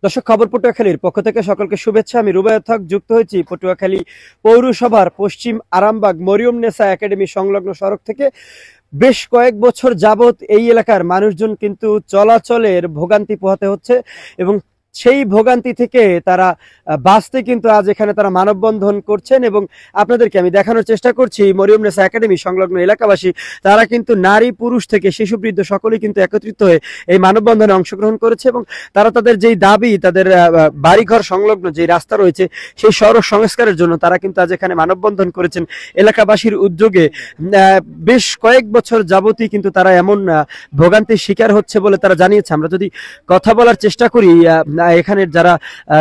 দর্শক, খবর পটুয়াখালীর পক্ষ থেকে সকলকে শুভেচ্ছা। আমি রুবায়ত হক যুক্ত হয়েছি পটুয়াখালী পৌরসভার পশ্চিম আরামবাগ মরিয়ম নেসা একাডেমি সংলগ্ন সড়ক থেকে। বেশ কয়েক বছর যাবত এই এলাকার মানুষজন কিন্তু চলাচলের ভোগান্তি পোহাতে হচ্ছে এবং সেই ভোগান্তি থেকে তারা বাঁচতে কিন্তু আজ এখানে তারা মানববন্ধন করছেন এবং আপনাদেরকে আমি দেখানোর চেষ্টা করছি মরিয়ম নেসা একাডেমি সংলগ্ন এলাকাবাসী তারা কিন্তু নারী পুরুষ থেকে শিশু বৃদ্ধ সকলেই কিন্তু একত্রিত হয়ে এই মানববন্ধনে অংশগ্রহণ করেছে এবং তারা তাদের যেই দাবি, তাদের বাড়িঘর সংলগ্ন যে রাস্তা রয়েছে সেই সড়ক সংস্কারের জন্য তারা কিন্তু আজ এখানে মানববন্ধন করেছেন এলাকাবাসীর উদ্যোগে। বেশ কয়েক বছর যাবতই কিন্তু তারা এমন ভোগান্তির শিকার হচ্ছে বলে তারা জানিয়েছে। আমরা যদি কথা বলার চেষ্টা করি এখানে যারা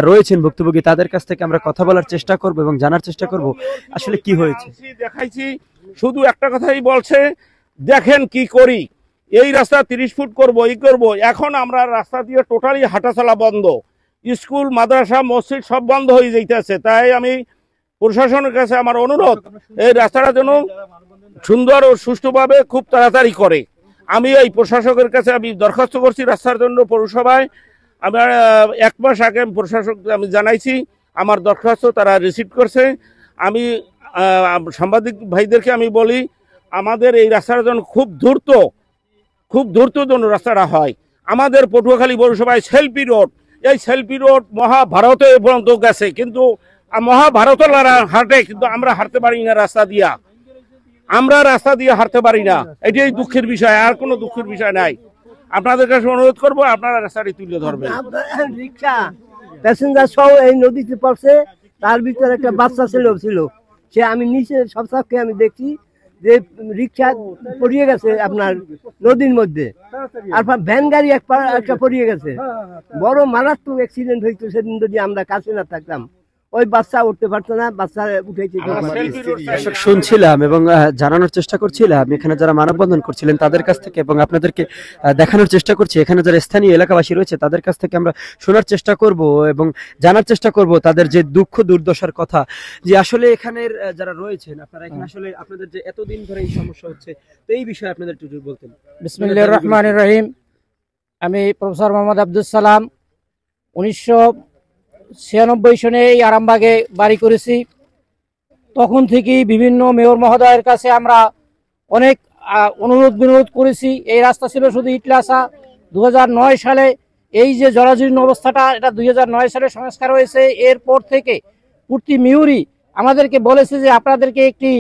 রয়েছেন ভুক্তভোগী তাদের কাছ থেকে আমরা কথা বলার চেষ্টা করব এবং জানার চেষ্টা করব আসলে কি হয়েছে। দেখাইছি, শুধু একটা কথাই বলছে, দেখেন কি করি, এই রাস্তা 30 ফুট করব, এই করব। এখন আমরা রাস্তা দিয়ে টোটালি হাঁটাচলা বন্ধ, স্কুল মাদ্রাসা মসজিদ সব বন্ধ হয়ে যাইতেছে। তাই আমি প্রশাসনের কাছে আমার অনুরোধ, এই রাস্তাটা যেন সুন্দর ও সুষ্ঠুভাবে খুব তাড়াতাড়ি করে। আমি এই প্রশাসকের কাছে আমি দরখাস্ত করছি রাস্তার জন্য পৌরসভায়। আমার 1 মাস আগে প্রশাসক আমি জানাইছি, আমার দরখাস্ত তারা রিসিভ করছে। আমি সাংবাদিক ভাইদেরকে আমি বলি, আমাদের এই রাস্তাটা যেন খুব দ্রুত যেন রাস্তাটা হয়। আমাদের পটুয়াখালী পৌরসভায় সেলফি রোড, এই সেলফি রোড মহাভারতে পর্যন্ত গেছে, কিন্তু মহাভারতলারা হাঁটে, কিন্তু আমরা হাঁটতে পারি না রাস্তা দিয়া, হাঁটতে পারি না। এটাই দুঃখের বিষয়, আর কোনো দুঃখের বিষয় নাই। আপনাদের কাছে অনুরোধ করবো, আপনারা রাস্তাটি তুলে ধরবেন। রিক্সা প্যাসেঞ্জার সহ এই নদীতে পড়ছে, তার ভিতরে একটা বাচ্চা ছিল সে, আমি নিচে সবকে আমি দেখছি যে রিক্সা পড়িয়ে গেছে আপনার নদীর মধ্যে, আর ভ্যান গাড়ি একটা পড়িয়ে গেছে। বড় মারাত্মক অ্যাক্সিডেন্ট হইতো সেদিন, যদি আমরা কাছে না থাকতাম। ওই বাচ্চা উঠতে পারতো না, বাচ্চা উঠেছে। শুনছিলাম এবং জানানোর চেষ্টা করছিলাম এখানে যারা মানববন্ধন করছিলেন তাদের কাছ থেকে, এবং আপনাদেরকে দেখানোর চেষ্টা করছি এখানে যারা স্থানীয় এলাকাবাসী রয়েছে তাদের কাছ থেকে আমরা শোনার চেষ্টা করব এবং জানার চেষ্টা করব তাদের যে দুঃখ দুর্দশার কথা, যে আসলে এখানের যারা রয়েছেন আপনারা এখানে আসলে আপনাদের যে এতদিন ধরে এই সমস্যা হচ্ছে, তো এই বিষয়ে আপনাদের একটু বলতেন। বিসমিল্লাহির রহমানির রহিম। আমি প্রফেসর মোহাম্মদ আব্দুল সালাম, 1996 সনে এই আরামবাগে বাড়ি করেছি। তখন থেকেই বিভিন্ন মেয়র মহোদয়ের কাছে আমরা অনেক অনুরোধ বিনোধ করেছি। এই রাস্তা ছিল শুধু ইটলাসা। 2009 সালে এই যে জরাজীর্ণ অবস্থাটা, এটা 2009 সালে সংস্কার হয়েছে। এরপর থেকে প্রতি মেয়রই আমাদেরকে বলেছে যে আপনাদেরকে একটি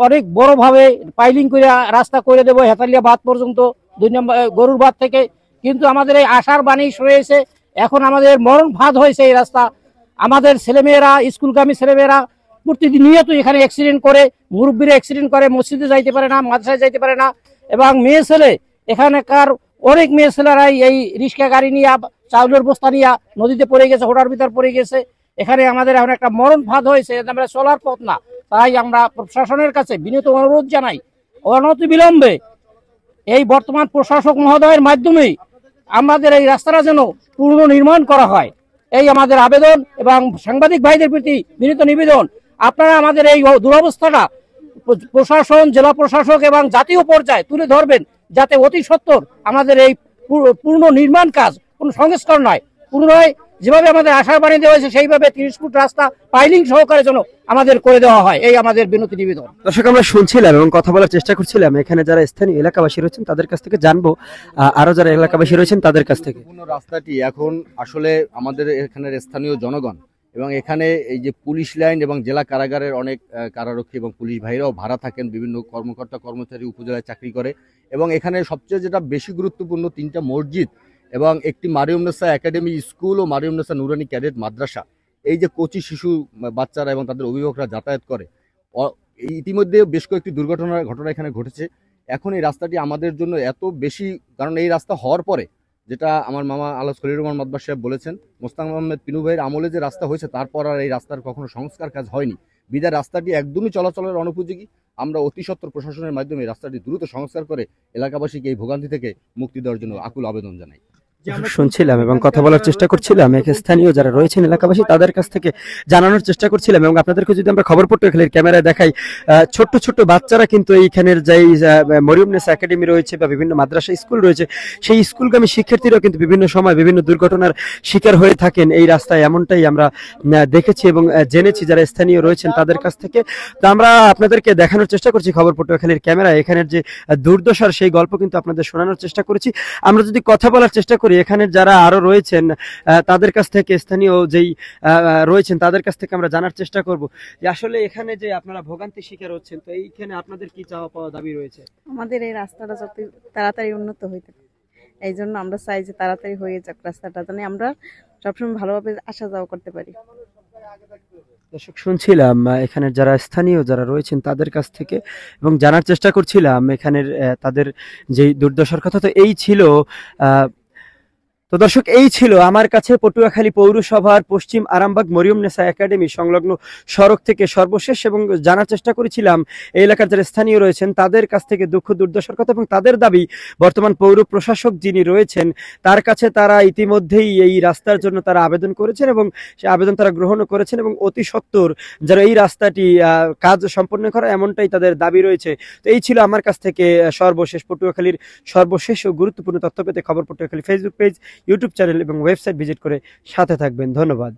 অনেক বড়ভাবে পাইলিং করে রাস্তা করে দেবো হেতালিয়া বাঁধ পর্যন্ত, 2 নম্বর গরুর বাঁধ থেকে। কিন্তু আমাদের এই আশার বাণী রয়েছে, এখন আমাদের মরণ ফাঁদ হয়েছে এই রাস্তা। আমাদের ছেলেমেয়েরা, স্কুলগামী ছেলেমেয়েরা প্রতিনিয়ত এখানে অ্যাক্সিডেন্ট করে, মুরব্বীরা অ্যাক্সিডেন্ট করে, মসজিদে যাইতে পারে না, মাদ্রাসায় যাইতে পারে না। এবং মেয়ে ছেলে, এখানকার অনেক মেয়ে ছেলেরাই এই রিক্সা গাড়ি নিয়ে, চাউলের বস্তা নিয়ে নদীতে পড়ে গেছে, হোটার ভিতর পড়ে গেছে। এখানে আমাদের এখন একটা মরণ ফাঁদ হয়েছে, আমরা চলার পথ না। তাই আমরা প্রশাসনের কাছে বিনীত অনুরোধ জানাই, অনতিবিলম্বে এই বর্তমান প্রশাসক মহোদয়ের মাধ্যমে আমাদের এই রাস্তাটা যেন পুনর্নির্মাণ করা হয়, এই আমাদের আবেদন। এবং সাংবাদিক ভাইদের প্রতি বিনীত নিবেদন, আপনারা আমাদের এই দুরবস্থাটা প্রশাসন, জেলা প্রশাসক এবং জাতীয় পর্যায়ে তুলে ধরবেন, যাতে অতি সত্বর আমাদের এই পূর্ণ নির্মাণ কাজ কোনো সংস্কার নয়, পুনরায় যেভাবে আমাদের আশার বাণী দেওয়া হয়েছে সেইভাবে 30 ফুট রাস্তা পাইলিং সহকারে যেন আমাদের করে দেওয়া হয়, এই আমাদের বিনতি নিবেদন। দর্শক, আমরা শুনছিলাম এবং কথা বলার চেষ্টা করছিলাম এখানে যারা স্থানীয় এলাকাবাসী রয়েছেন তাদের কাছ থেকে জানবো, আরো যারা এলাকাবাসী রয়েছেন তাদের কাছ থেকে। রাস্তাটি এখন আসলে আমাদের এখানের স্থানীয় জনগণ এবং এখানে এই যে পুলিশ লাইন এবং জেলা কারাগারের অনেক কারারক্ষী এবং পুলিশ ভাইরাও ভাড়া থাকেন, বিভিন্ন কর্মকর্তা কর্মচারী উপজেলায় চাকরি করে। এবং এখানে সবচেয়ে যেটা বেশি গুরুত্বপূর্ণ, 3টা মসজিদ এবং একটি মারিয়ম নেসা একাডেমি স্কুল ও মারিয়ম নেসা নুরানি ক্যাডেট মাদ্রাসা, এই যে কচি শিশু বাচ্চারা এবং তাদের অভিভাবকরা যাতায়াত করে, ইতিমধ্যে বেশ কয়েকটি ঘটনা এখানে ঘটেছে। এখন এই রাস্তাটি আমাদের জন্য এত বেশি, কারণ এই রাস্তা হওয়ার পরে, যেটা আমার মামা আল্লাহ খলিল রহমান মাদবাস সাহেব বলেছেন, মোস্তাক আহমেদ পিনু ভাইয়ের আমলে যে রাস্তা হয়েছে তারপর আর এই রাস্তার কখনো সংস্কার কাজ হয়নি, বিদায় রাস্তাটি একদমই চলাচলের অনুপযোগী। আমরা অতি সত্বর প্রশাসনের মাধ্যমে রাস্তাটি দ্রুত সংস্কার করে এলাকাবাসীকে এই ভোগান্তি থেকে মুক্তি দেওয়ার জন্য আকুল আবেদন জানাই। শুনছিলাম এবং কথা বলার চেষ্টা করছিলাম স্থানীয় যারা রয়েছেন এলাকাবাসী তাদের কাছ থেকে জানানোর চেষ্টা করছিলাম এবং আপনাদেরকে যদি আমরা খবর পটুয়াখালীর ক্যামেরায় দেখাই, ছোট্ট ছোট্ট বাচ্চারা কিন্তু এইখানের যেই মরিয়মনেসা একাডেমি রয়েছে বা বিভিন্ন মাদ্রাসা স্কুল রয়েছে সেই স্কুলগামী শিক্ষার্থীরাও কিন্তু বিভিন্ন সময় বিভিন্ন দুর্ঘটনার শিকার হয়ে থাকেন এই রাস্তায়, এমনটাই আমরা দেখেছি এবং জেনেছি যারা স্থানীয় রয়েছেন তাদের কাছ থেকে। তো আমরা আপনাদেরকে দেখানোর চেষ্টা করছি খবর পটুয়াখালীর ক্যামেরায় এখানের যে দুর্দশার সেই গল্প কিন্তু আপনাদের শোনানোর চেষ্টা করেছি। আমরা যদি কথা বলার চেষ্টা করি এখানের যারা আরো রয়েছেন তাদের কাছ থেকে, স্থানীয় যেই রয়েছেন তাদের কাছ থেকে আমরা জানার চেষ্টা করব যে আসলে এখানে যে আপনারা ভোগান্তি শিকার হচ্ছেন, তো এইখানে আপনাদের কি চাওয়া পাওয়া দাবি রয়েছে? আমাদের এই রাস্তাটা যত তাড়াতাড়ি উন্নত হইতে পারে, এই জন্য আমরা চাই যে তাড়াতাড়ি হয়ে যাক রাস্তাটা, যেন আমরা সবসময় ভালোভাবে আসা যাওয়া করতে পারি। দর্শক, শুনছিলাম এখানের যারা স্থানীয় যারা রয়েছেন তাদের কাছ থেকে এবং জানার চেষ্টা করছিলাম এখানের তাদের যে দুর্দশার কথা। তো এই ছিল তো দর্শক, এই ছিল আমার কাছে পটুয়াখালী পৌরসভার পশ্চিম আরামবাগ মরিয়মনেসা একাডেমি সংলগ্ন সড়ক থেকে সর্বশেষ, এবং জানার চেষ্টা করেছিলাম এই এলাকার যারা স্থানীয় রয়েছেন তাদের কাছ থেকে দুঃখ দুর্দশার কথা এবং তাদের দাবি বর্তমান পৌর প্রশাসক যিনি রয়েছেন তার কাছে তারা ইতিমধ্যেই এই রাস্তার জন্য তারা আবেদন করেছেন এবং সে আবেদন তারা গ্রহণও করেছেন এবং অতি সত্বর যারা এই রাস্তাটি কাজ সম্পন্ন করা এমনটাই তাদের দাবি রয়েছে। তো এই ছিল আমার কাছ থেকে সর্বশেষ পটুয়াখালীর সর্বশেষ ও গুরুত্বপূর্ণ তথ্য পেতে খবর Patuakhali Facebook page, YouTube channel এবং ওয়েবসাইট ভিজিট করে সাথে থাকবেন। ধন্যবাদ।